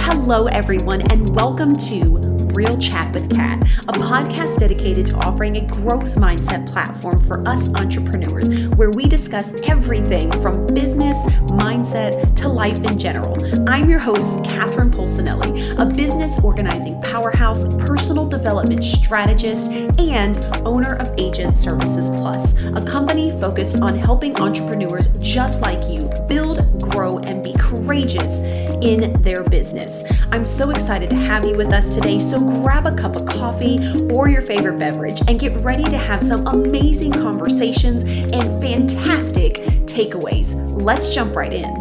Hello, everyone, and welcome to Real Chat with Kat, a podcast dedicated to offering a growth mindset platform for us entrepreneurs, where we discuss everything from business, mindset, to life in general. I'm your host, Catherine Polsinelli, a business organizing powerhouse, personal development strategist, and owner of Agent Services Plus, a company focused on helping entrepreneurs just like you build, grow, and be courageous in their business. I'm so excited to have you with us today, so grab a cup of coffee or your favorite beverage and get ready to have some amazing conversations and fantastic takeaways. Let's jump right in.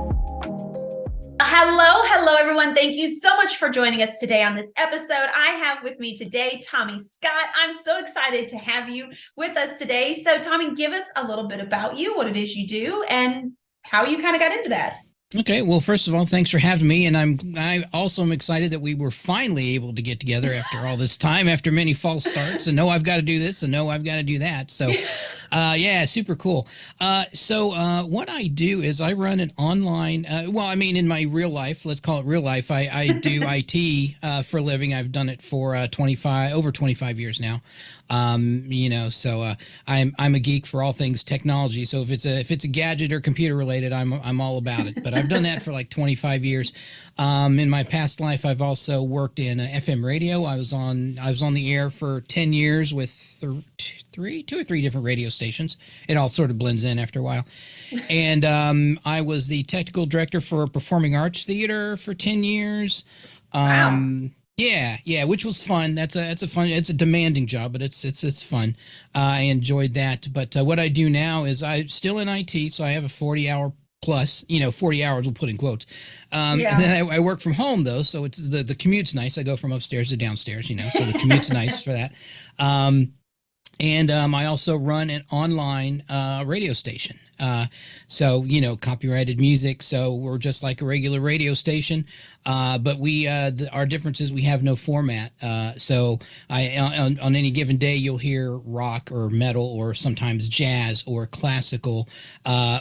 Hello, everyone. Thank you so much for joining us today on this episode. I have with me today, Tommy Scot. I'm so excited to have you with us today. So, Tommy, give us a little bit about you, what it is you do, and how you kind of got into that. Okay, well, first of all, thanks for having me, and I also am excited that we were finally able to get together after all this time, after many false starts, and no, I've got to do this, and no, I've got to do that. So, yeah, super cool. So what I do is I run an online, in my real life, let's call it real life, I do IT for a living. I've done it for over 25 years now. I'm a geek for all things technology. So if it's a gadget or computer related, I'm all about it. But I've done that for like 25 years. In my past life, I've also worked in FM radio. I was on the air for 10 years with two or three different radio stations. It all sort of blends in after a while. And I was the technical director for Performing Arts Theater for 10 years. Wow. Yeah, which was fun. It's a demanding job, but it's fun. I enjoyed that. But what I do now is I'm still in IT, so I have a 40-hour plus, 40 hours, we'll put in quotes. And then I work from home though, so it's the commute's nice. I go from upstairs to downstairs, so the commute's nice for that. And I also run an online radio station. So, copyrighted music. So we're just like a regular radio station. But our difference is we have no format. So on any given day, you'll hear rock or metal or sometimes jazz or classical,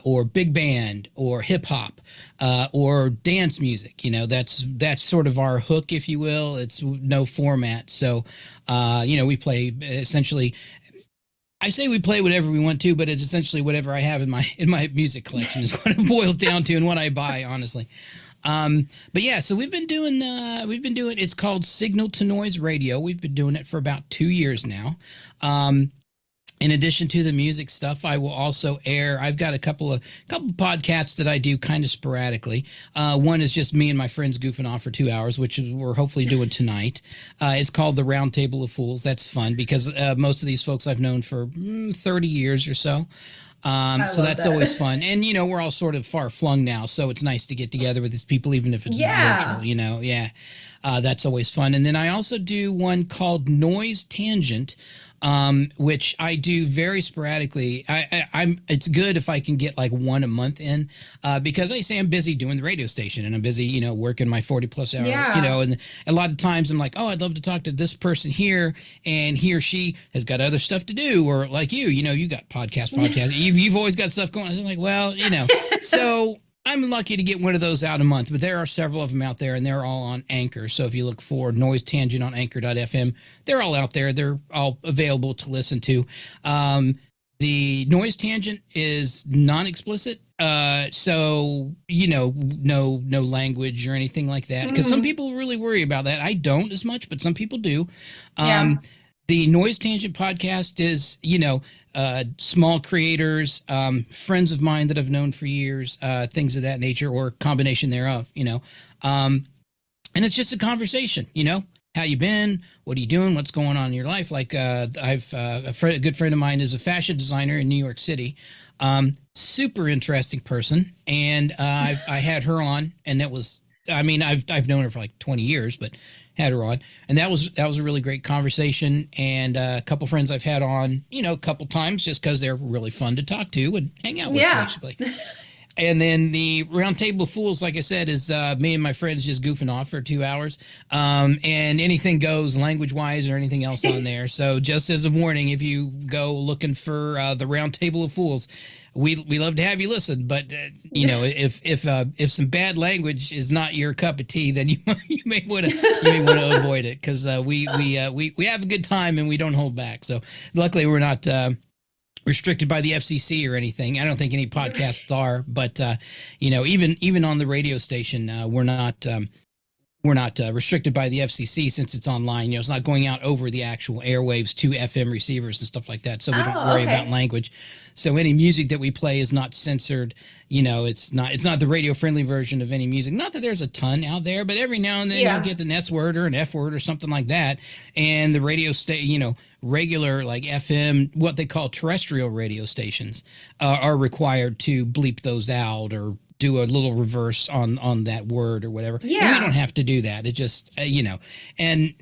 or big band or hip hop, or dance music. That's sort of our hook, if you will. It's no format. So, we play essentially. I say we play whatever we want to, but it's essentially whatever I have in my music collection is what it boils down to, and what I buy, honestly. But yeah, so we've been doing it's called Signal to Noise Radio. We've been doing it for about 2 years now. In addition to the music stuff, I will also air. I've got a couple podcasts that I do kind of sporadically. One is just me and my friends goofing off for 2 hours, which we're hopefully doing tonight. It's called The Round Table of Fools. That's fun because most of these folks I've known for 30 years or so. So that's always fun. And, we're all sort of far flung now, so it's nice to get together with these people, even if it's virtual, Yeah. That's always fun. And then I also do one called Noise Tangent, which I do very sporadically. It's good if I can get like one a month in, because I say I'm busy doing the radio station and I'm busy, working my 40 plus hour, and a lot of times I'm like, oh, I'd love to talk to this person here, and he or she has got other stuff to do, or like you got podcast. You've always got stuff going on. I'm like, well, so I'm lucky to get one of those out a month, but there are several of them out there, and they're all on Anchor. So if you look for Noise Tangent on Anchor.fm, they're all out there. They're all available to listen to. The Noise Tangent is non-explicit, so no language or anything like that. Because some people really worry about that. I don't as much, but some people do. The Noise Tangent podcast is small creators, friends of mine that I've known for years, things of that nature, or combination thereof, and it's just a conversation, how you been, what are you doing, what's going on in your life? Like, I've, a good friend of mine is a fashion designer in New York City, super interesting person. And, I had her on, and that was, I've known her for like 20 years, but had her on, and that was a really great conversation. And a couple friends I've had on, a couple times, just because they're really fun to talk to and hang out with, basically. And then the Round Table of Fools, like I said, is me and my friends just goofing off for 2 hours. And anything goes language wise or anything else on there. So just as a warning, if you go looking for the Round Table of Fools, we love to have you listen. But if some bad language is not your cup of tea, then you may want to avoid it, because we have a good time and we don't hold back. So luckily we're not restricted by the FCC or anything. I don't think any podcasts are, but even on the radio station, we're not restricted by the FCC, since it's online. It's not going out over the actual airwaves to FM receivers and stuff like that. So we don't worry about language. So any music that we play is not censored. It's not the radio friendly version of any music. Not that there's a ton out there, but every now and then you'll get an S word or an F word or something like that. And the radio regular like FM, what they call terrestrial radio stations, are required to bleep those out or do a little reverse on that word or whatever. Yeah. And we don't have to do that. It just, and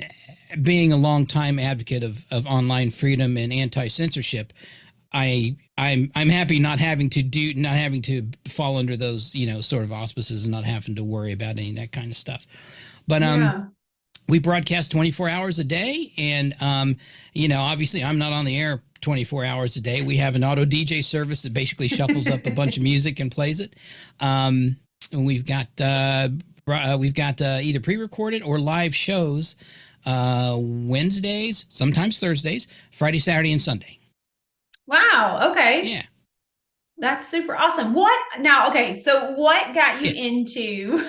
being a longtime advocate of online freedom and anti-censorship, I'm happy not having to fall under those, sort of auspices, and not having to worry about any of that kind of stuff. But, we broadcast 24 hours a day, and, obviously I'm not on the air 24 hours a day. We have an auto DJ service that basically shuffles up a bunch of music and plays it. And we've got either pre-recorded or live shows, Wednesdays, sometimes Thursdays, Friday, Saturday, and Sunday. Wow. Okay. Yeah. That's super awesome. So what got you into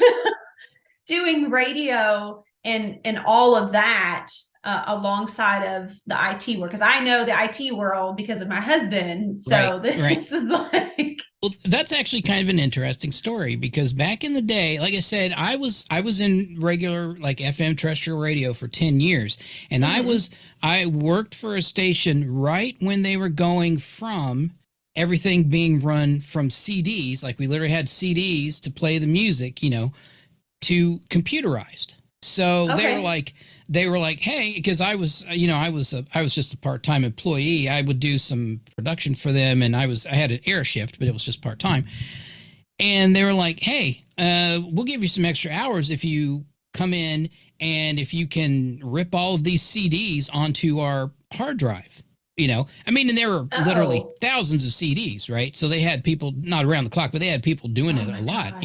doing radio and all of that alongside of the IT work? Because I know the IT world because of my husband. So this is like... Well, that's actually kind of an interesting story, because back in the day, like I said, I was in regular like FM terrestrial radio for 10 years. And I worked for a station right when they were going from everything being run from CDs, like we literally had CDs to play the music, to computerized. So they were like, hey, because I was just a part-time employee. I would do some production for them, and I had an air shift, but it was just part-time. And they were like, hey, we'll give you some extra hours if you come in and if you can rip all of these CDs onto our hard drive. And there were literally thousands of CDs, right? So they had people, not around the clock, but they had people doing it a lot,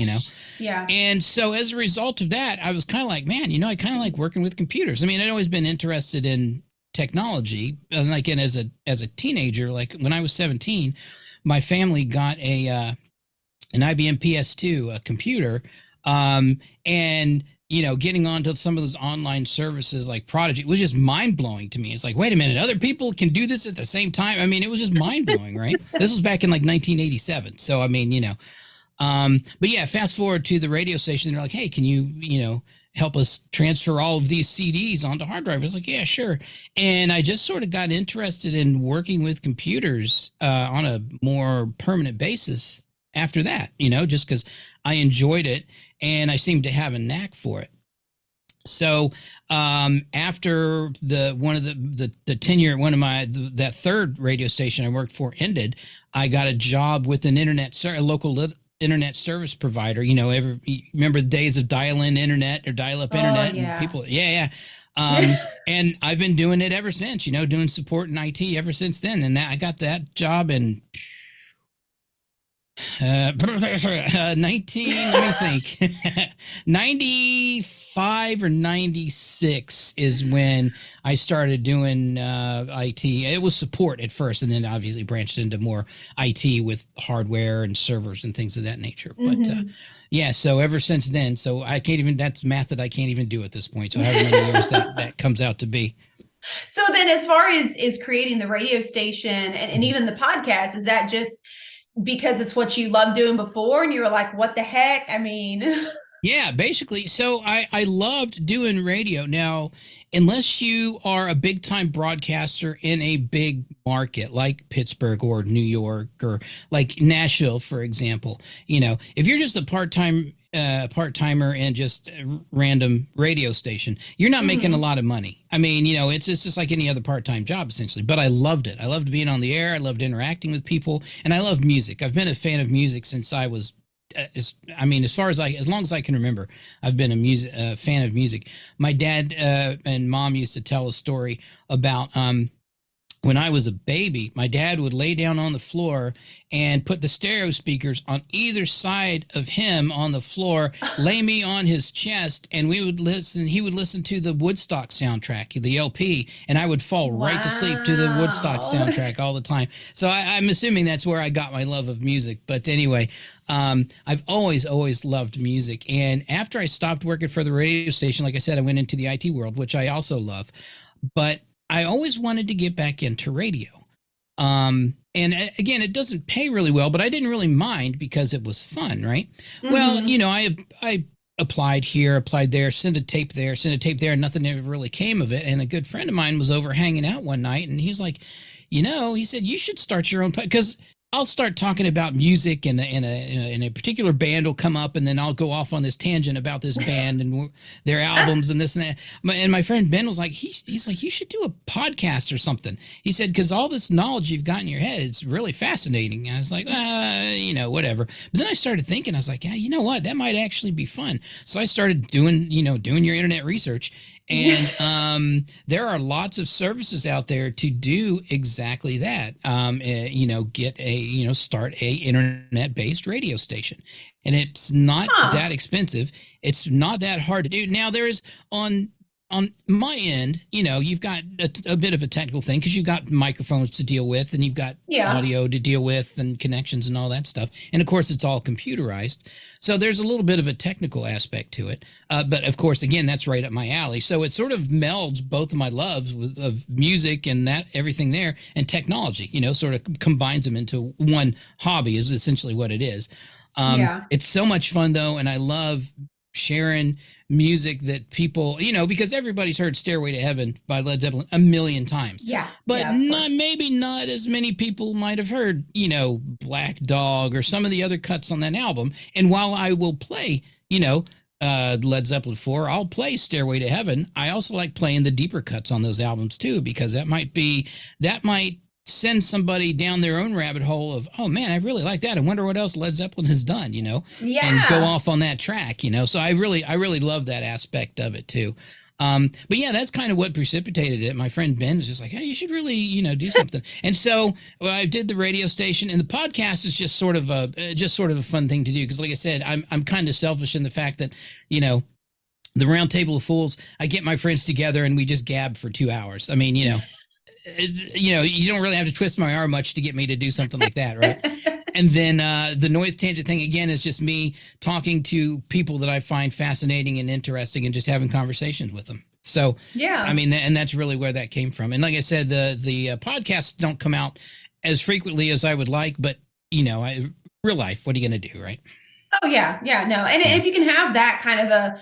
Yeah. And so as a result of that, I was kind of like, man, I kind of like working with computers. I'd always been interested in technology. And like, as a teenager, like when I was 17, my family got an IBM PS2, a computer, and getting onto some of those online services like Prodigy was just mind-blowing to me. It's like, wait a minute, other people can do this at the same time? It was just mind-blowing, right? This was back in like 1987. So, but yeah, fast forward to the radio station. They're like, hey, can you, help us transfer all of these CDs onto hard drive? I was like, yeah, sure. And I just sort of got interested in working with computers on a more permanent basis after that, just because I enjoyed it and I seemed to have a knack for it. So after the tenure at that third radio station I worked for ended, I got a job with an a local internet service provider. Remember the days of dial-in internet or dial-up internet? Yeah. And people, and I've been doing it ever since. Doing support in IT ever since then. And I got that job in let me think. 95 or 96 is when I started doing IT. It was support at first, and then obviously branched into more IT with hardware and servers and things of that nature. But so ever since then, so I can't even, that's math that I can't even do at this point. So however many years that comes out to be. So then as far as creating the radio station and even the podcast, is that just because it's what you loved doing before and you were like, what the heck? Yeah, basically. So I loved doing radio. Now, unless you are a big time broadcaster in a big market like Pittsburgh or New York or like Nashville, for example, if you're just a part-timer and just a random radio station, you're not making a lot of money. It's just like any other part-time job essentially, but I loved it. I loved being on the air. I loved interacting with people, and I love music. I've been a fan of music since I was as far as long as I can remember, I've been a fan of music. My dad and mom used to tell a story about when I was a baby, my dad would lay down on the floor and put the stereo speakers on either side of him on the floor, lay me on his chest, and we would listen. He would listen to the Woodstock soundtrack, the LP, and I would fall right to sleep to the Woodstock soundtrack all the time. So I'm assuming that's where I got my love of music. But anyway, I've always loved music. And after I stopped working for the radio station, like I said, I went into the IT world, which I also love. But I always wanted to get back into radio. And again, it doesn't pay really well, but I didn't really mind because it was fun, right? Mm-hmm. Well, I applied here, applied there, sent a tape there, and nothing ever really came of it. And a good friend of mine was over hanging out one night, and he's like, he said, you should start your own, because I'll start talking about music, and in a particular band will come up, and then I'll go off on this tangent about this band and their albums and this and that. And my friend Ben was like, he's like, you should do a podcast or something. He said, because all this knowledge you've got in your head, it's really fascinating. And I was like, whatever. But then I started thinking, I was like, yeah, you know what? That might actually be fun. So I started doing your internet research. And there are lots of services out there to do exactly that. Start a internet-based radio station, and it's not that expensive. It's not that hard to do. Now there is on my end, you've got a bit of a technical thing because you've got microphones to deal with, and you've got audio to deal with, and connections and all that stuff. And of course, it's all computerized. So there's a little bit of a technical aspect to it. But of course, again, that's right up my alley. So it sort of melds both of my loves of music and that everything there, and technology, sort of combines them into one hobby is essentially what it is. It's so much fun though. And I love sharing music that people, because everybody's heard Stairway to Heaven by Led Zeppelin a million times. Yeah. But maybe not as many people might have heard, Black Dog or some of the other cuts on that album. And while I will play, Led Zeppelin 4, I'll play Stairway to Heaven. I also like playing the deeper cuts on those albums too, because that might send somebody down their own rabbit hole of, oh man, I really like that. I wonder what else Led Zeppelin has done, and go off on that track, So I really love that aspect of it too. But yeah, that's kind of what precipitated it. My friend Ben is just like, hey, you should really, do something. And so I did the radio station, and the podcast is just sort of a fun thing to do. Cause like I said, I'm kind of selfish in the fact that, the Round Table of Fools, I get my friends together and we just gab for 2 hours. I mean, you don't really have to twist my arm much to get me to do something like that, right? And then the noise tangent thing, again, is just me talking to people that I find fascinating and interesting and just having conversations with them. So, and that's really where that came from. And like I said, the podcasts don't come out as frequently as I would like, but, real life, what are you going to do, right? Oh, yeah. Yeah, no. And if you can have that kind of a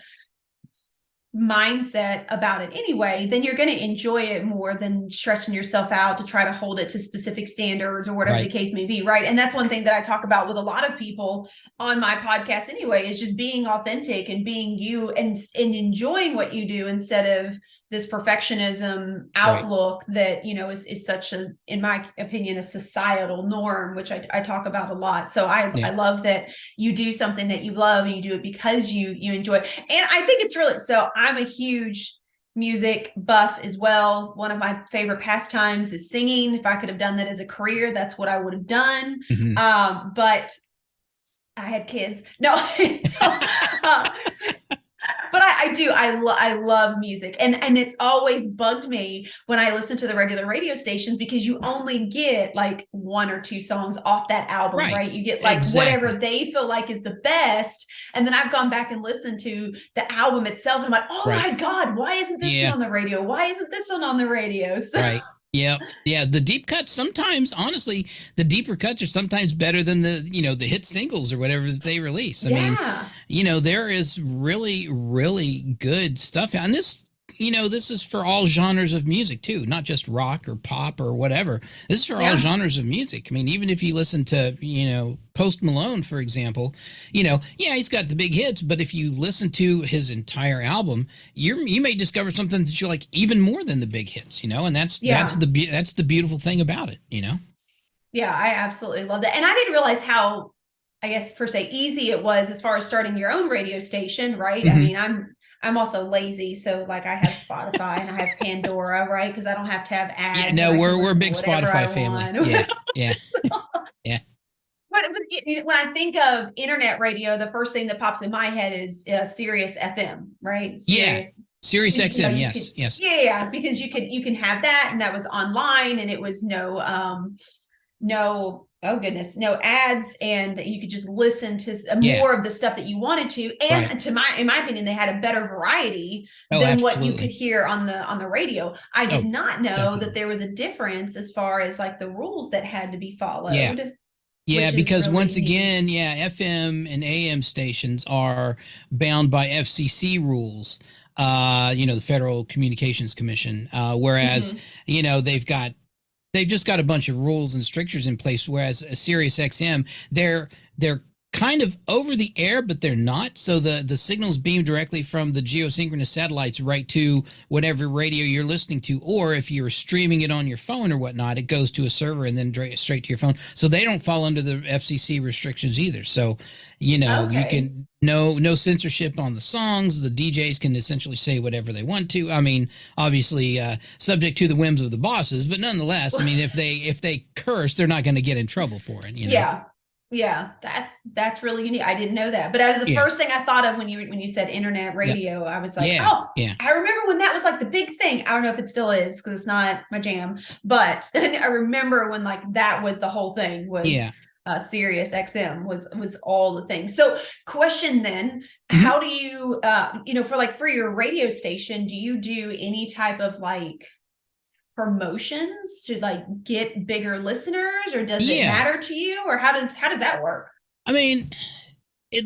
mindset about it anyway, then you're going to enjoy it more than stressing yourself out to try to hold it to specific standards or whatever the case may be, right? And that's one thing that I talk about with a lot of people on my podcast anyway, is just being authentic and being you and enjoying what you do instead of this perfectionism outlook that, is such a, in my opinion, a societal norm, which I talk about a lot. So I love that you do something that you love and you do it because you enjoy it. And I think it's really, so I'm a huge music buff as well. One of my favorite pastimes is singing. If I could have done that as a career, that's what I would have done. Mm-hmm. But I had kids. No, but I do. I love music. And it's always bugged me when I listen to the regular radio stations, because you only get like 1 or 2 songs off that album, right? You get like whatever they feel like is the best. And then I've gone back and listened to the album itself. And I'm like, oh my God, why isn't this on the radio? Why isn't this one on the radio? So, right. Yeah. Yeah. The deep cuts, sometimes, honestly, the deeper cuts are sometimes better than the hit singles or whatever that they release. I mean, there is really, really good stuff. And this is for all genres of music too, not just rock or pop or whatever. This is for all genres of music. I mean, even if you listen to, Post Malone, for example, he's got the big hits, but if you listen to his entire album, you may discover something that you like even more than the big hits, and that's the beautiful thing about it, Yeah, I absolutely love that. And I didn't realize how I guess per se easy it was as far as starting your own radio station, right? I Hmm. mean, I'm also lazy, so like I have Spotify and I have Pandora, right? Because I don't have to have Yeah, ads and no, I can we're a listen to big whatever I Spotify family. want. Yeah, yeah, yeah, But when I think of internet radio, the first thing that pops in my head is Sirius FM, right? yeah. Sirius, Sirius XM, you could, yes, yes, yeah, because you can have that, and that was online, and it was no, oh goodness, no ads, and you could just listen to yeah, more of the stuff that you wanted to. right. And in my opinion, they had a better variety Oh, than what you could absolutely. hear on the radio. I did Oh, not know that definitely. there was a difference as far as like the rules that had to be Yeah. followed, Yeah, which is because really once neat. again, yeah, FM and AM stations are bound by FCC rules, the Federal Communications Commission, whereas, Mm-hmm. they've just got a bunch of rules and strictures in place, whereas a Sirius XM, they're kind of over the air, but they're not. So the signals beam directly from the geosynchronous satellites right to whatever radio you're listening to, or if you're streaming it on your phone or whatnot, it goes to a server and then straight to your phone. So they don't fall under the FCC restrictions either. So, you Okay. can no censorship on the songs. The DJs can essentially say whatever they want to. I mean, obviously, subject to the whims of the bosses, but nonetheless, I mean, if they curse, they're not going to get in trouble for it. Yeah. Yeah, that's really unique. I didn't know that. But as the Yeah. first thing I thought of when you said internet Yep. radio, I was like, Yeah. oh, Yeah. I remember when that was like the big thing. I don't know if it still is because it's not my jam, but I remember when like that was the whole thing was Yeah. Sirius XM was all the things. So question then, Mhm. how do you for your radio station, do you do any type of like promotions to like get bigger listeners, or does it Yeah. matter to you, or how does that work? I mean, it.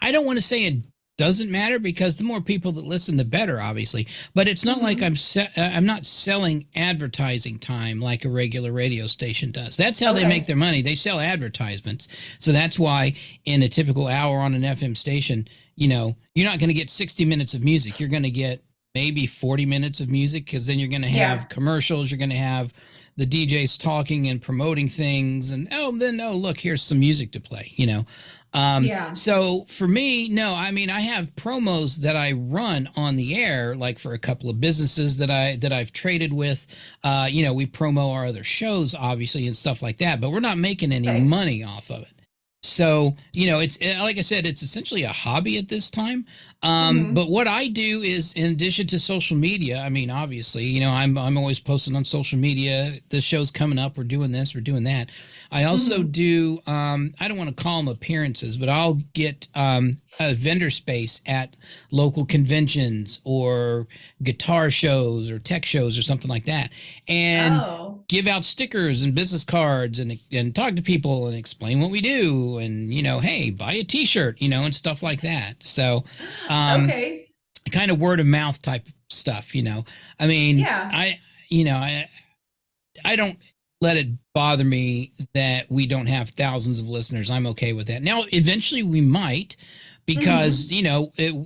I don't want to say it doesn't matter because the more people that listen, the better, obviously. But it's not like Mm-hmm. I'm not selling advertising time like a regular radio station does. That's how they make Okay. their money. They sell advertisements. So that's why in a typical hour on an FM station, you're not going to get 60 minutes of music. You're going to get maybe 40 minutes of music because then you're going to Yeah. have commercials. You're going to have the DJs talking and promoting things, and look, here's some music to play. Yeah. So for me, no, I mean, I have promos that I run on the air, like for a couple of businesses that I've traded with. We promo our other shows, obviously, and stuff like that, but we're not making any Okay. money off of it. So, it's like I said, it's essentially a hobby at this time. Mm-hmm. But what I do is, in addition to social media, I mean, obviously, I'm always posting on social media. This show's coming up. We're doing this. We're doing that. I also Mm-hmm. do. I don't want to call them appearances, but I'll get a vendor space at local conventions or guitar shows or tech shows or something like that, and Oh, give out stickers and business cards and talk to people and explain what we do and hey, buy a t-shirt, and stuff like that. So um okay. kind of word of mouth type stuff. I mean, Yeah. I don't let it bother me that we don't have thousands of listeners. I'm okay with that. Now eventually we might, Mm-hmm. because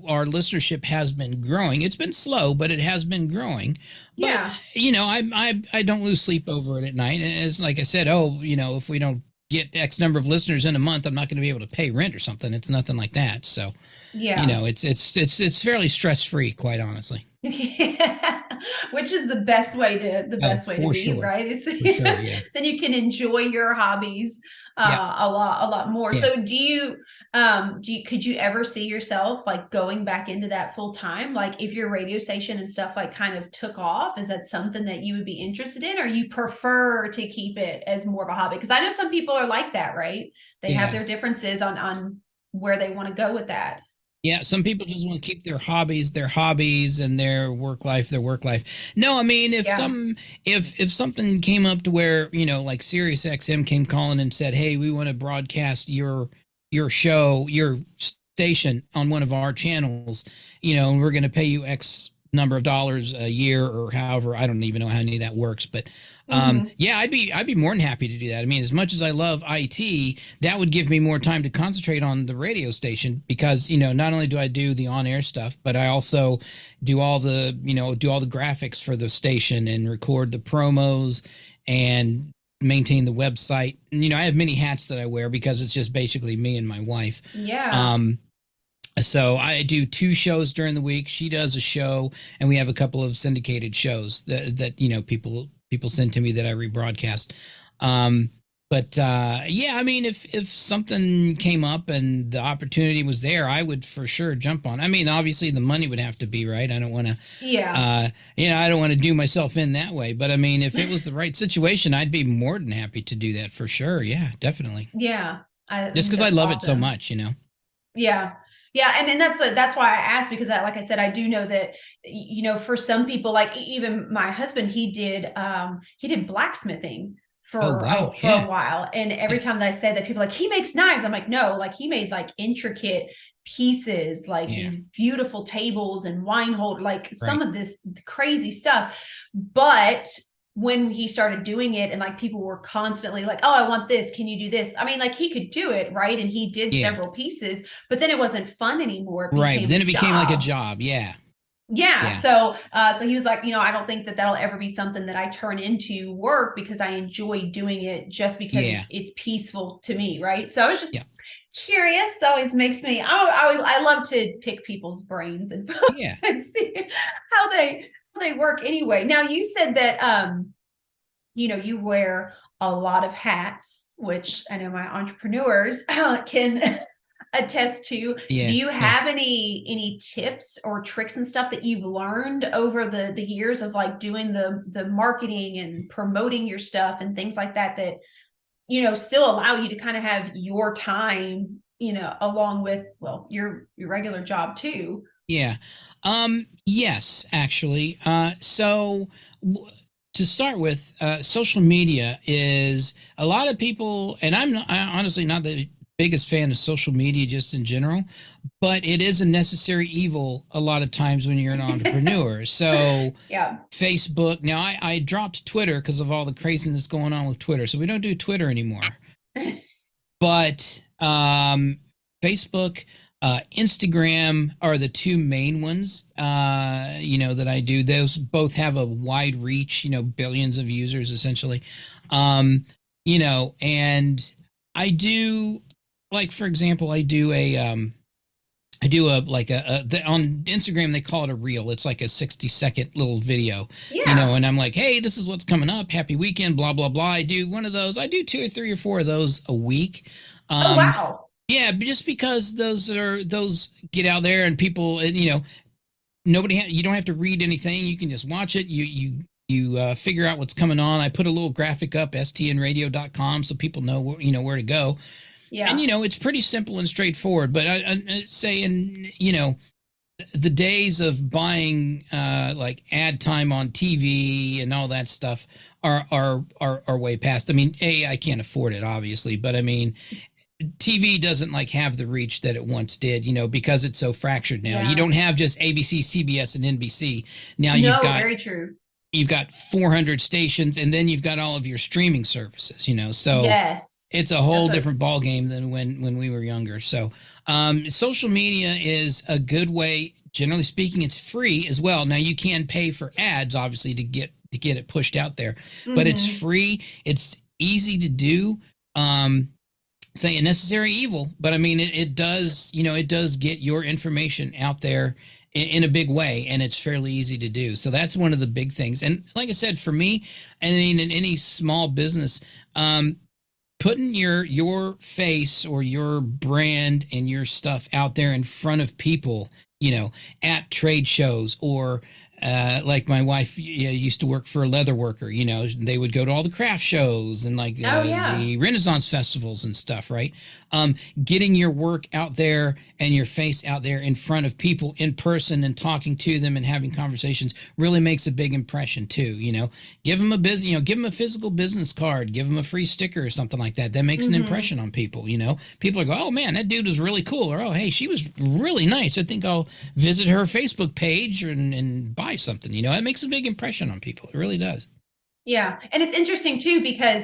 our listenership has been growing. It's been slow, but it has been growing. But Yeah. I don't lose sleep over it at night. And it's like I said, if we don't get X number of listeners in a month, I'm not going to be able to pay rent or something. It's nothing like that. So Yeah. it's fairly stress free, quite honestly. Yeah. Which is the Oh, best way to for be, sure, right? Is for sure, yeah, then you can enjoy your hobbies yeah, a lot more. yeah. So could you ever see yourself like going back into that full time? Like if your radio station and stuff like kind of took off, is that something that you would be interested in, or you prefer to keep it as more of a hobby? Because I know some people are like that, right? They have Yeah. their differences on where they want to go with that. Yeah, some people just want to keep their hobbies, and their work life, their work life. No, I mean, Yeah. if something came up to where, like Sirius XM came calling and said, "Hey, we want to broadcast your show, your station on one of our channels, and we're going to pay you X number of dollars a year or however, I don't even know how any of that works, but Hmm. yeah, I'd be more than happy to do that. I mean, as much as I love IT, that would give me more time to concentrate on the radio station because, not only do I do the on-air stuff, but I also do all the graphics for the station and record the promos and maintain the website. And, I have many hats that I wear because it's just basically me and my wife. Yeah. So I do 2 shows during the week. She does a show, and we have a couple of syndicated shows that people send to me that I rebroadcast. Um, but yeah, I mean, if something came up and the opportunity was there, I would for sure jump on. I mean, obviously the money would have to be right. I don't want to, Yeah. I don't want to do myself in that way. But I mean, if it was the right situation, I'd be more than happy to do that for sure. Yeah, definitely. Yeah. I Just think because I that's love it so awesome. much. Yeah. Yeah. And that's why I asked, because like I said, I do know that, for some people, like even my husband, he did blacksmithing Oh for wow, a yeah, while. And every yeah, time that I say that, people are like, he makes knives. I'm like, no, like he made like intricate pieces, like yeah. these beautiful tables and wine hold, like some Right. of this crazy stuff. But when he started doing it, and like people were constantly like, oh, I want this, can you do this? I mean, like he could do it, right? And he did Yeah. several pieces, but then it wasn't fun anymore. It Right. became Then a it became like a job. job. Yeah. Yeah. Yeah. So he was like, I don't think that that'll ever be something that I turn into work, because I enjoy doing it just because Yeah. it's peaceful to me. Right. So I was just Yeah. curious. It always makes me, I love to pick people's brains and, Yeah. and see how they work anyway. Now you said that, you wear a lot of hats, which I know my entrepreneurs can attest to. Do Yeah. you Yeah. have any tips or tricks and stuff that you've learned over the years of like doing the marketing and promoting your stuff and things like that, that still allow you to kind of have your time, along with, well, your regular job too? Yeah. Yes, actually. To start with, social media is a lot of people, and I'm honestly not the biggest fan of social media just in general, but it is a necessary evil a lot of times when you're an entrepreneur. So Yeah. Facebook, now I dropped Twitter because of all the craziness going on with Twitter. So we don't do Twitter anymore. But Facebook, Instagram are the 2 main ones, that I do. Those both have a wide reach, billions of users essentially. Um, and I do, like, for example, I do on Instagram they call it a reel. It's like a 60-second little video, Yeah. and I'm like, hey, this is what's coming up. Happy weekend, blah blah blah. I do one of those. I do 2 or 3 or 4 of those a week. Oh, Um, wow. yeah, just because those get out there and people, and, you don't have to read anything. You can just watch it. You figure out what's coming on. I put a little graphic up, stnradio.com, so people know where to go. And Yeah. it's pretty simple and straightforward. But I say, in the days of buying like ad time on TV and all that stuff are way past. I mean, I can't afford it, obviously, but I mean, TV doesn't like have the reach that it once did, because it's so fractured now. You Yeah. don't have just ABC, CBS, and NBC. Now No, very true. you've got 400 stations, and then you've got all of your streaming services. So Yes. it's a That's whole what different ball game than when we were younger. So social media is a good way. Generally speaking, it's free as well. Now you can pay for ads, obviously, to get it pushed out there, but it's Mm-hmm. free. It's easy to do. Say a necessary evil, but I mean, it does, it does get your information out there in a big way, and it's fairly easy to do. So that's one of the big things. And like I said, for me, I mean, in any small business, putting your face or your brand and your stuff out there in front of people, at trade shows, or like my wife used to work for a leather worker. They would go to all the craft shows and like Oh, yeah. the Renaissance festivals and stuff, right? Getting your work out there and your face out there in front of people in person and talking to them and having conversations really makes a big impression too. Give them a business, give them a physical business card, give them a free sticker or something like that. That makes an Mm-hmm. impression on people. People are go, oh man, that dude was really cool, or oh hey, she was really nice. I think I'll visit her Facebook page and buy something. It makes a big impression on people. It really does. Yeah. And it's interesting too, because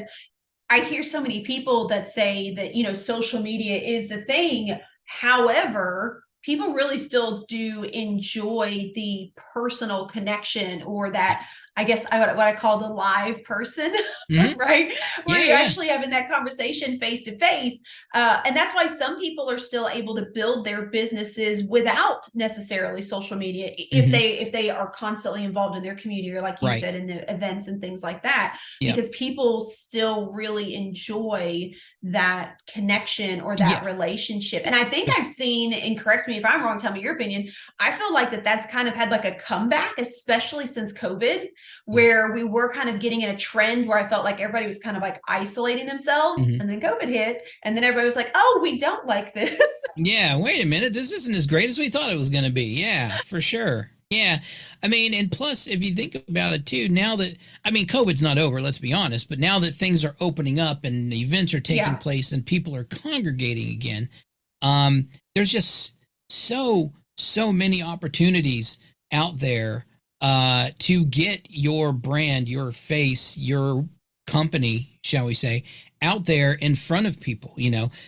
I hear so many people that say that, social media is the thing. However, people really still do enjoy the personal connection, or that I guess what I call the live person, Mm-hmm. right? Where Yeah, you're yeah. actually having that conversation face to face. And that's why some people are still able to build their businesses without necessarily social media Mm-hmm. if they are constantly involved in their community, or like you Right. said, in the events and things like that, Yeah. because people still really enjoy that connection or that Yeah. relationship. And I think Yep. I've seen, and correct me if I'm wrong, tell me your opinion, I feel like that's kind of had like a comeback, especially since COVID, Yeah. where we were kind of getting in a trend where I felt like everybody was kind of like isolating themselves, Mm-hmm. and then COVID hit, and then everybody was like, oh, we don't like this. Yeah, wait a minute. This isn't as great as we thought it was going to be. Yeah, for sure. Yeah. I mean, and plus, if you think about it too, now that, I mean, COVID's not over, let's be honest, but now that things are opening up and events are taking Yeah. place and people are congregating again, there's just so many opportunities out there to get your brand, your face, your company, shall we say, out there in front of people.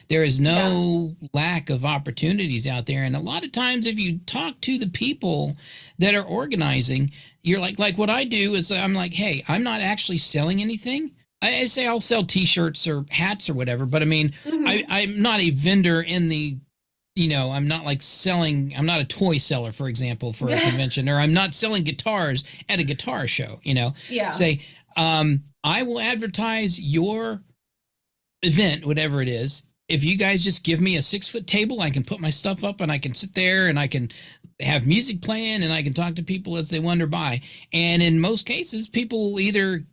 There is Yeah. no lack of opportunities out there, and a lot of times if you talk to the people that are organizing, you're like what I do is I'm like, hey, I'm not actually selling anything. I say I'll sell t-shirts or hats or whatever, but I mean, Mm-hmm. I'm not a vendor in the, I'm not like selling, I'm not a toy seller, for example, for a Yeah. convention, or I'm not selling guitars at a guitar show, Yeah. say, I will advertise your event, whatever it is. If you guys just give me a 6 foot table, I can put my stuff up and I can sit there and I can have music playing and I can talk to people as they wander by. And in most cases, people will either,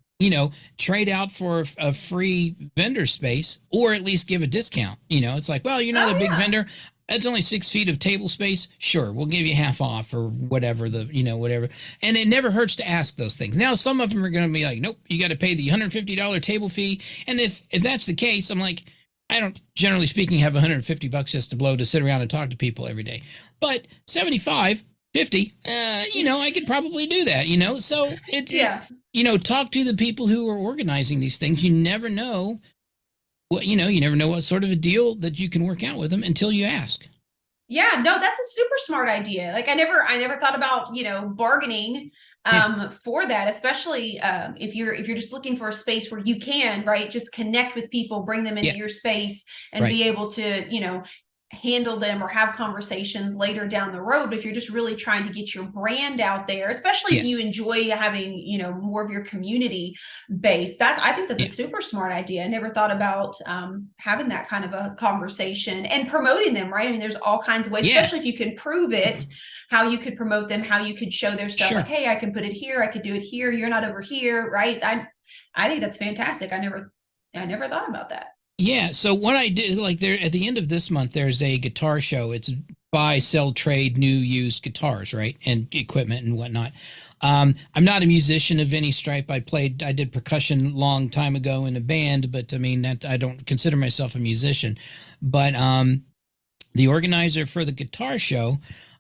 trade out for a free vendor space or at least give a discount. It's like, well, you're not a Oh big yeah. vendor. That's only 6 feet of table space. Sure, we'll give you half off or whatever whatever. And it never hurts to ask those things. Now, some of them are going to be like, nope, you got to pay the $150 table fee. And if that's the case, I'm like, I don't, generally speaking, have $150 just to blow to sit around and talk to people every day. But 75, 50, I could probably do that. So Yeah. talk to the people who are organizing these things. You never know you never know what sort of a deal that you can work out with them until you ask. Yeah, no, that's a super smart idea. Like I never thought about, bargaining Yeah, for that, especially if you're just looking for a space where you can, right, just connect with people, bring them into yeah, your space and right. be able to, handle them or have conversations later down the road. But if you're just really trying to get your brand out there, especially if you Yes, enjoy having, more of your community base, I think that's a yeah, super smart idea. I never thought about having that kind of a conversation and promoting them, right? I mean, there's all kinds of ways, yeah, especially if you can prove it, how you could promote them, how you could show their stuff, like, sure. hey, I can put it here, I could do it here, you're not over here, right? I think that's fantastic. I never thought about that. Yeah. So what I did, like there at the end of this month, there's a guitar show. It's buy, sell, trade, new, used guitars, right, and equipment and whatnot. I'm not a musician of any stripe. I did percussion long time ago in a band, but I mean that I don't consider myself a musician. But the organizer for the guitar show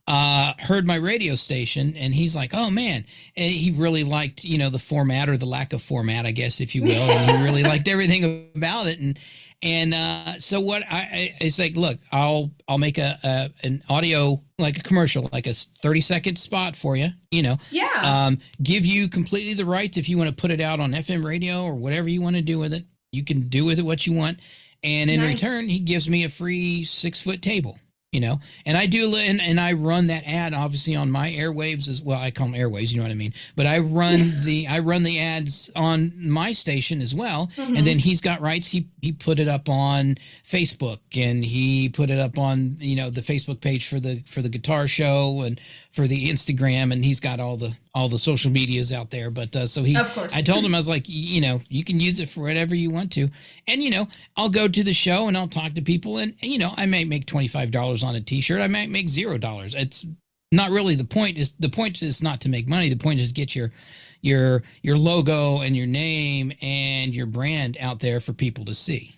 heard my radio station and he's like, oh man. And he really liked, the format or the lack of format, I guess, if you will. And he really liked everything about it. And so what it's like, look, I'll make an audio, like a commercial, like a 30-second spot for you, Yeah. give you completely the rights if you want to put it out on FM radio or whatever you want to do with it. You can do with it what you want. And in Nice. return, he gives me a free 6 foot table, and I do, and I run that ad obviously on my airwaves as well. I call them airwaves, you know what I mean? But I run the ads on my station as well. And then Hmm. he's got rights. He put it up on Facebook and he put it up on, the Facebook page for the guitar show and for the Instagram. And he's got all the social medias out there. But so Of course. I told him, I was like, you can use it for whatever you want to. And, I'll go to the show and I'll talk to people and I might make $25 on a t-shirt. I might make $0. It's not really the point is not to make money. The point is to get your logo and your name and your brand out there for people to see.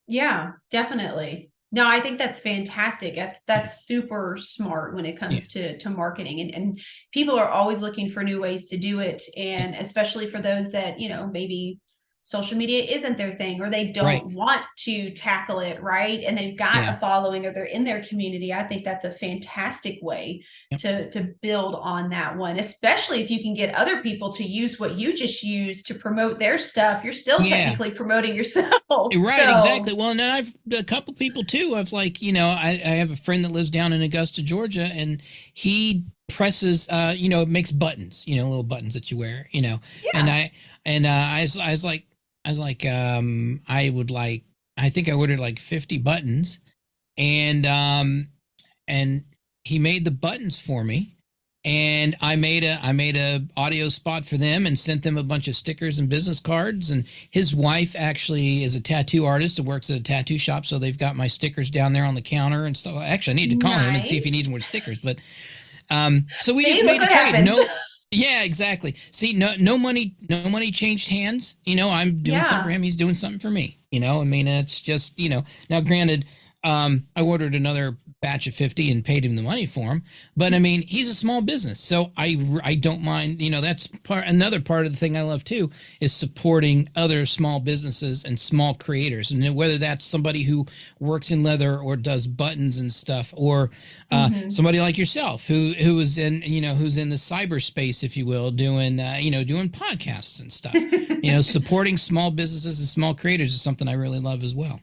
Yeah, definitely. No, I think that's fantastic. That's super smart when it Yeah. comes to marketing, and people are always looking for new ways to do it, Yeah. and especially for those that, maybe social media isn't their thing, or they Right. don't want to tackle it, right? And they've got Yeah. a following, or they're in their community. I think that's a fantastic way Yep. to build on that one, especially if you can get other people to use what you just used to promote their stuff. You're still Yeah. technically promoting yourself. Right, exactly. So Well, and then I've a couple people too. I've like, I have a friend that lives down in Augusta, Georgia, and he presses, makes buttons, little buttons that you wear, and yeah. I was like, I think I ordered like 50 buttons, and and he made the buttons for me, and I made a audio spot for them and sent them a bunch of stickers and business cards. And his wife actually is a tattoo artist and works at a tattoo shop, so they've got my stickers down there on the counter and stuff. Actually, I need to call him and see if he Nice. needs more stickers. But so we See, just look made a what trade. happens. No, yeah, exactly. See, no money changed hands. I'm doing something for Yeah. him. He's doing something for me. I mean, it's just, now granted, I ordered another batch of 50 and paid him the money for him. But I mean, he's a small business. So I don't mind, that's another part of the thing I love too, is supporting other small businesses and small creators. And whether that's somebody who works in leather or does buttons and stuff, or Hmm. somebody like yourself who is in, who's in the cyberspace, if you will, doing podcasts and stuff. Supporting small businesses and small creators is something I really love as well.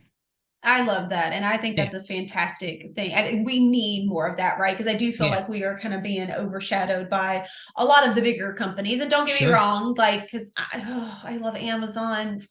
I love that. And I think Yeah. that's a fantastic thing. And we need more of that, right? Because I do feel Yeah. like we are kind of being overshadowed by a lot of the bigger companies. And don't get me Sure. wrong, like, because I love Amazon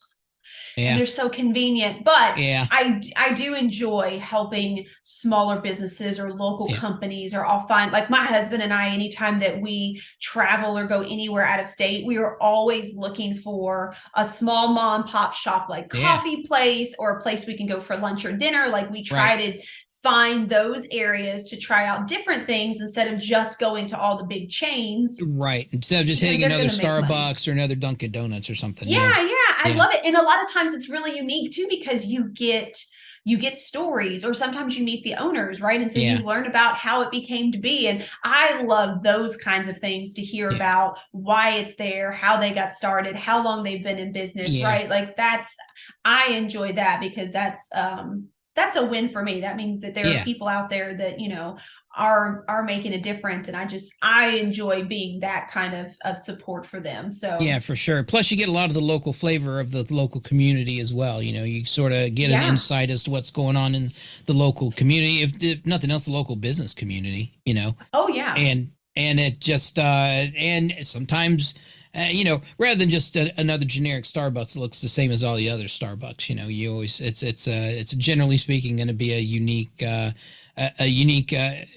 and Yeah. they're so convenient, but Yeah. I do enjoy helping smaller businesses or local Yeah. companies. Or I'll find, like, my husband and I, anytime that we travel or go anywhere out of state, we are always looking for a small mom and pop shop, like Yeah. coffee place, or a place we can go for lunch or dinner. Like, we Right. try to find those areas to try out different things instead of just going to all the big chains, Right. Instead of just because hitting they're another going to make money. Starbucks or another Dunkin' Donuts or something. Yeah, Yeah. yeah, I Yeah. love it. And a lot of times it's really unique too, because you get stories, or sometimes you meet the owners, right? And so you Yeah. learn about how it became to be. And I love those kinds of things, to hear Yeah. about why it's there, how they got started, how long they've been in business, Yeah. right? Like, I enjoy that, because that's a win for me. That means that there are Yeah. people out there that, are making a difference. And I enjoy being that kind of support for them. Yeah, So for sure. Plus, you get a lot of the local flavor of the local community as well. You sort of get an yeah. insight as to what's going on in the local community, if nothing else, the local business community. Oh yeah. And it just and sometimes rather than just another generic Starbucks that looks the same as all the other Starbucks, you always it's generally speaking going to be a unique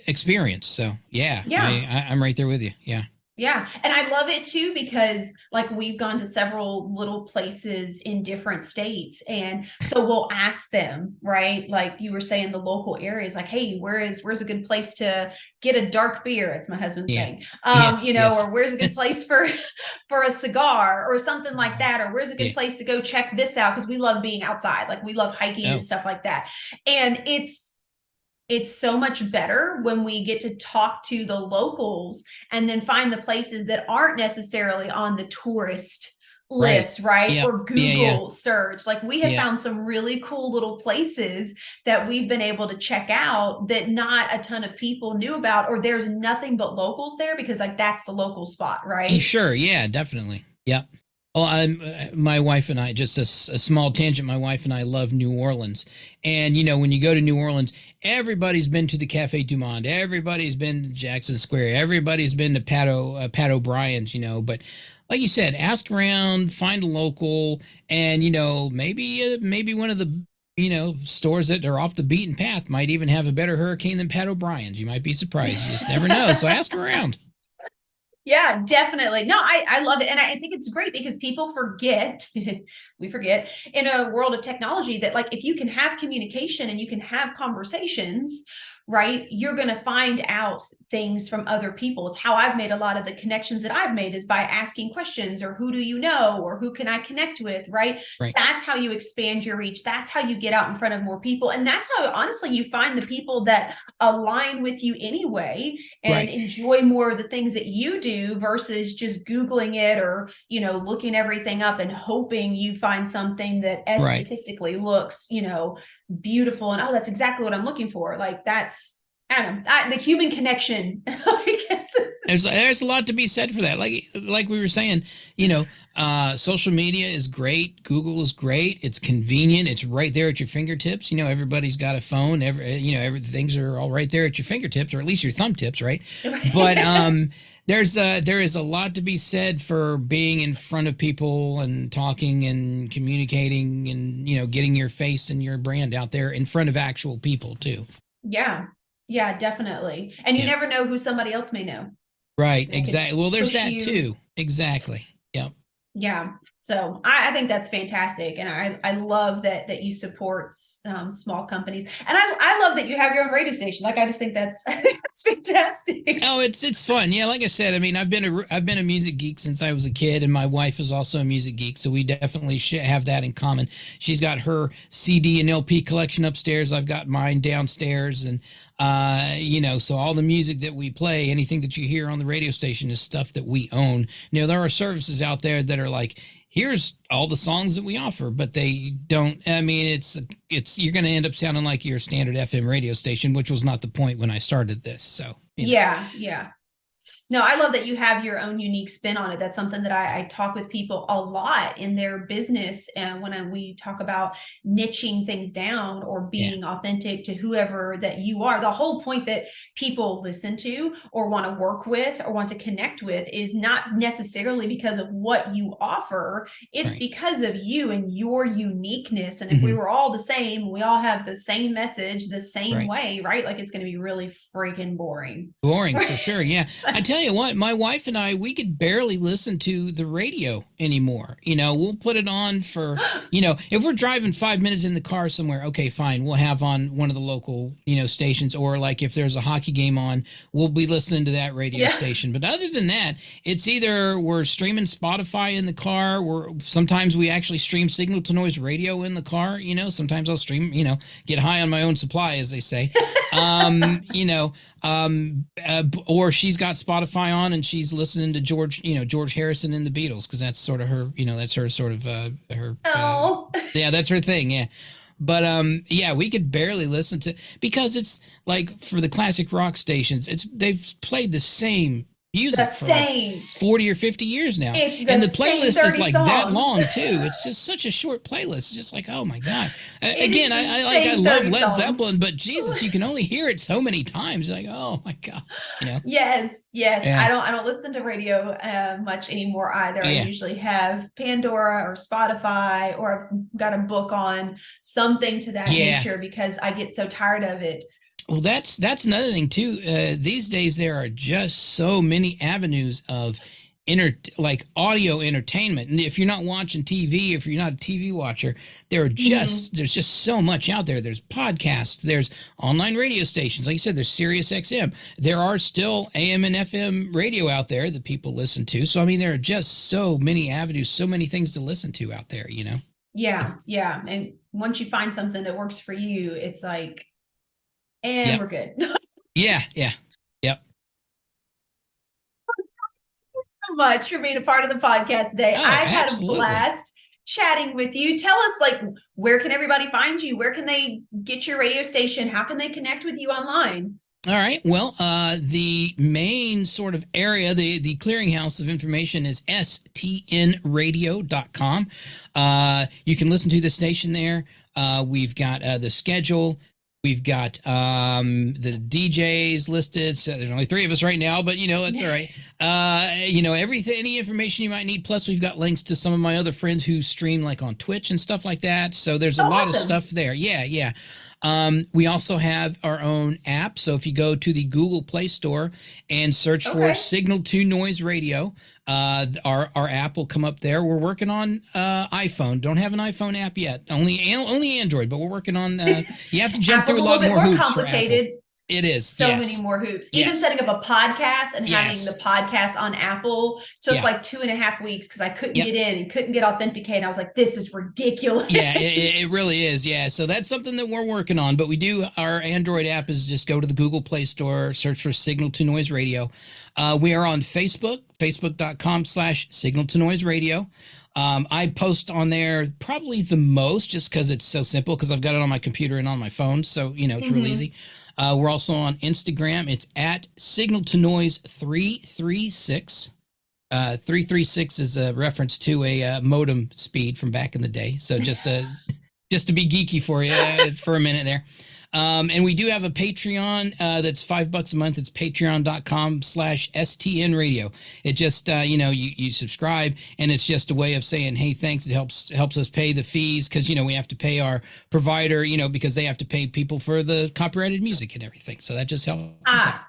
experience. So yeah, Yeah. I'm right there with you. Yeah. Yeah. And I love it too, because, like, we've gone to several little places in different states. And so we'll ask them, right? Like you were saying, the local areas, like, hey, where's a good place to get a dark beer, as my husband's Yeah. saying, Yes. Yes. or where's a good place for for a cigar or something like Oh, that, or where's a good yeah. place to go check this out, because we love being outside, like we love hiking and Oh, stuff like that. And it's so much better when we get to talk to the locals, and then find the places that aren't necessarily on the tourist right. list, right? Yep. Or Yeah. Yeah. Google search. Like, we have Yeah. found some really cool little places that we've been able to check out that not a ton of people knew about, or there's nothing but locals there, because, like, that's the local spot, right? Sure. Yeah. Definitely. Yep. Well, my wife and I, just a small tangent. My wife and I love New Orleans, and when you go to New Orleans, everybody's been to the Cafe Du Monde, everybody's been to Jackson Square, everybody's been to Pat O'Brien's. But like you said, ask around, find a local, and maybe one of the stores that are off the beaten path might even have a better hurricane than Pat O'Brien's. You might be surprised. You just never know. So ask around. Yeah, definitely. No, I love it. And I think it's great, because people forget, we forget in a world of technology, that, like, if you can have communication and you can have conversations, right? You're going to find out things from other people. It's how I've made a lot of the connections that I've made, is by asking questions, or who do you know, or who can I connect with, right? Right. That's how you expand your reach. That's how you get out in front of more people. And that's how, honestly, you find the people that align with you anyway and Right. enjoy more of the things that you do, versus just Googling it, or, looking everything up and hoping you find something that Right. statistically looks, beautiful, and, oh, that's exactly what I'm looking for. Like, that's, I don't know, the human connection. I guess. There's a lot to be said for that. Like we were saying, social media is great. Google is great. It's convenient. It's right there at your fingertips. Everybody's got a phone. Things are all right there at your fingertips, or at least your thumb tips, right? But there is a lot to be said for being in front of people and talking and communicating and getting your face and your brand out there in front of actual people too. Yeah, definitely. And you never know who somebody else may know. Right, exactly. Well, there's that too. Exactly. Yep. Yeah. So I think that's fantastic. And I love that you support small companies. And I love that you have your own radio station. Like, I just think that's fantastic. Oh, it's fun. Yeah, like I said, I mean, I've been a music geek since I was a kid, and my wife is also a music geek, so we definitely have that in common. She's got her CD and LP collection upstairs. I've got mine downstairs, and so all the music that we play, anything that you hear on the radio station, is stuff that we own. There are services out there that are like, here's all the songs that we offer, but they don't. I mean, it's you're going to end up sounding like your standard FM radio station, which was not the point when I started this. So yeah. No, I love that you have your own unique spin on it. That's something that I talk with people a lot in their business. And when we talk about niching things down or being authentic to whoever that you are, the whole point that people listen to or want to work with or want to connect with is not necessarily because of what you offer. It's because of you and your uniqueness. And if we were all the same, we all have the same message, the same way, right? Like, it's going to be really freaking boring. Boring for sure. Yeah. I tell you what, my wife and I, we could barely listen to the radio anymore. We'll put it on for, if we're driving 5 minutes in the car somewhere, okay, fine. We'll have on one of the local, stations, or like if there's a hockey game on, we'll be listening to that radio station. But other than that, it's either we're streaming Spotify in the car, or sometimes we actually stream signal to noise radio in the car. Sometimes I'll stream, get high on my own supply, as they say. Or she's got Spotify on and she's listening to George Harrison and the Beatles, because that's sort of her, that's her sort of her. Yeah, that's her thing. Yeah. But we could barely listen to, because it's like, for the classic rock stations, they've played the same music for like 40 or 50 years now, and the playlist is like songs. That long too. It's just such a short playlist. It's just like, oh my god. Again, I love Led Zeppelin, but Jesus, you can only hear it so many times. Like, oh my god, Yes. Yeah. I don't listen to radio much anymore either. I usually have Pandora or Spotify, or I've got a book on something to that nature, because I get so tired of it. Well, that's another thing too. These days there are just so many avenues of audio entertainment. And if you're not watching TV, if you're not a TV watcher, there's just so much out there. There's podcasts, there's online radio stations. Like you said, there's Sirius XM. There are still AM and FM radio out there that people listen to. So, I mean, there are just so many avenues, so many things to listen to out there, Yeah. And once you find something that works for you, it's like, and we're good. Yep. Thank you so much for being a part of the podcast today. I've had a blast chatting with you. Tell us, like, where can everybody find you? Where can they get your radio station? How can they connect with you online? All right. Well, the main sort of area, the clearinghouse of information, is stnradio.com. You can listen to the station there. We've got the schedule. We've got the DJs listed. So there's only 3 of us right now, but it's all right. Everything, any information you might need. Plus, we've got links to some of my other friends who stream like on Twitch and stuff like that. So there's a lot of stuff there. Yeah. We also have our own app. So if you go to the Google Play Store and search for Signal to Noise Radio, our app will come up there. We're working on iPhone. Don't have an iPhone app yet. Only Android, but we're working on. You have to jump through a lot more hoops for Apple. It is. So yes. many more hoops. Yes. Even setting up a podcast and having Yes. the podcast on Apple took Yeah. like 2.5 weeks because I couldn't Yep. get in and couldn't get authenticated. I was like, this is ridiculous. Yeah, it really is. Yeah. So that's something that we're working on. But we do, our Android app is just go to the Google Play Store, search for Signal to Noise Radio. We are on Facebook, facebook.com/Signal to Noise Radio. I post on there probably the most just because it's so simple because I've got it on my computer and on my phone. So, you know, it's real easy. We're also on Instagram. It's at Signal to Noise 336. 336 is a reference to a modem speed from back in the day. So just to be geeky for you for a minute there. And we do have a Patreon that's $5 a month. It's patreon.com/STN radio. It just, you know, you subscribe and it's just a way of saying, hey, thanks. It helps us pay the fees because, you know, we have to pay our provider, you know, because they have to pay people for the copyrighted music and everything. So that just helps us out.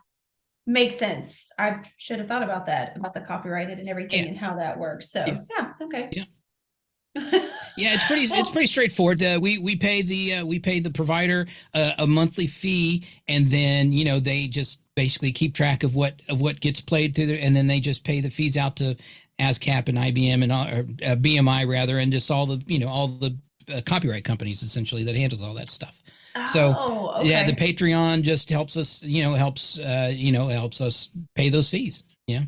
Makes sense. I should have thought about that, about the copyrighted and everything and how that works. So yeah okay. Yeah. Yeah, it's pretty straightforward. We pay the provider a monthly fee, and then, you know, they just basically keep track of what gets played through there, and then they just pay the fees out to ASCAP and IBM and or BMI rather, and just all the copyright companies essentially that handles all that stuff. So okay. yeah, the Patreon just helps us, helps us pay those fees. Yeah.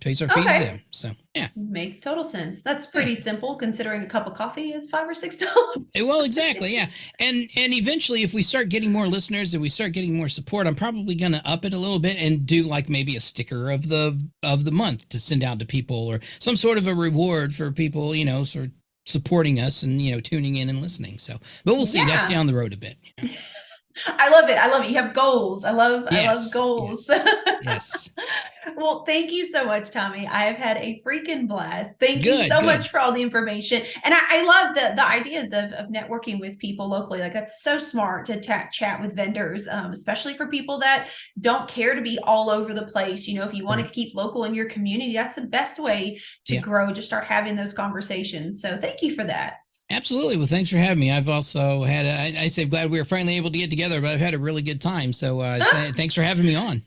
Pays our fee to them. So yeah, makes total sense. That's pretty simple considering a cup of coffee is $5 or $6. Well, exactly. Yeah, and eventually, if we start getting more listeners and we start getting more support, I'm probably going to up it a little bit and do like maybe a sticker of the month to send out to people, or some sort of a reward for people, you know, for supporting us and, you know, tuning in and listening. So, but we'll see. That's down the road a bit. You know? I love it. You have goals. I love goals. Yes. Well, thank you so much, Tommy. I have had a freaking blast. Thank you so much for all the information. And I love the ideas of networking with people locally. Like, that's so smart to chat with vendors, especially for people that don't care to be all over the place. You know, if you want to keep local in your community, that's the best way to grow, to start having those conversations. So thank you for that. Absolutely. Well, thanks for having me. I've also had, I say glad we were finally able to get together, but I've had a really good time. So thanks for having me on.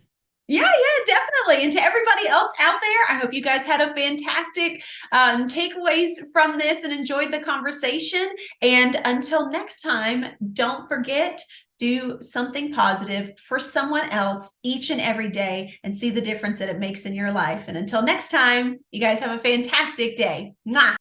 Yeah, definitely. And to everybody else out there, I hope you guys had a fantastic takeaways from this and enjoyed the conversation. And until next time, don't forget, do something positive for someone else each and every day and see the difference that it makes in your life. And until next time, you guys have a fantastic day. Mwah.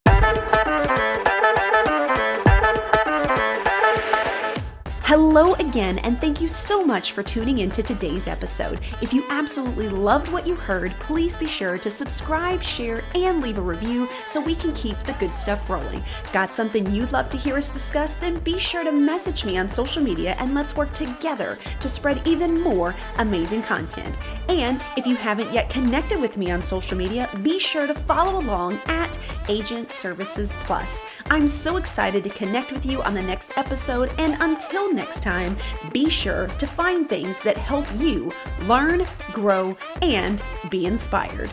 Hello again, and thank you so much for tuning into today's episode. If you absolutely loved what you heard, please be sure to subscribe, share, and leave a review so we can keep the good stuff rolling. Got something you'd love to hear us discuss? Then be sure to message me on social media and let's work together to spread even more amazing content. And if you haven't yet connected with me on social media, be sure to follow along at Agent Services Plus. I'm so excited to connect with you on the next episode, and until next time, be sure to find things that help you learn, grow, and be inspired.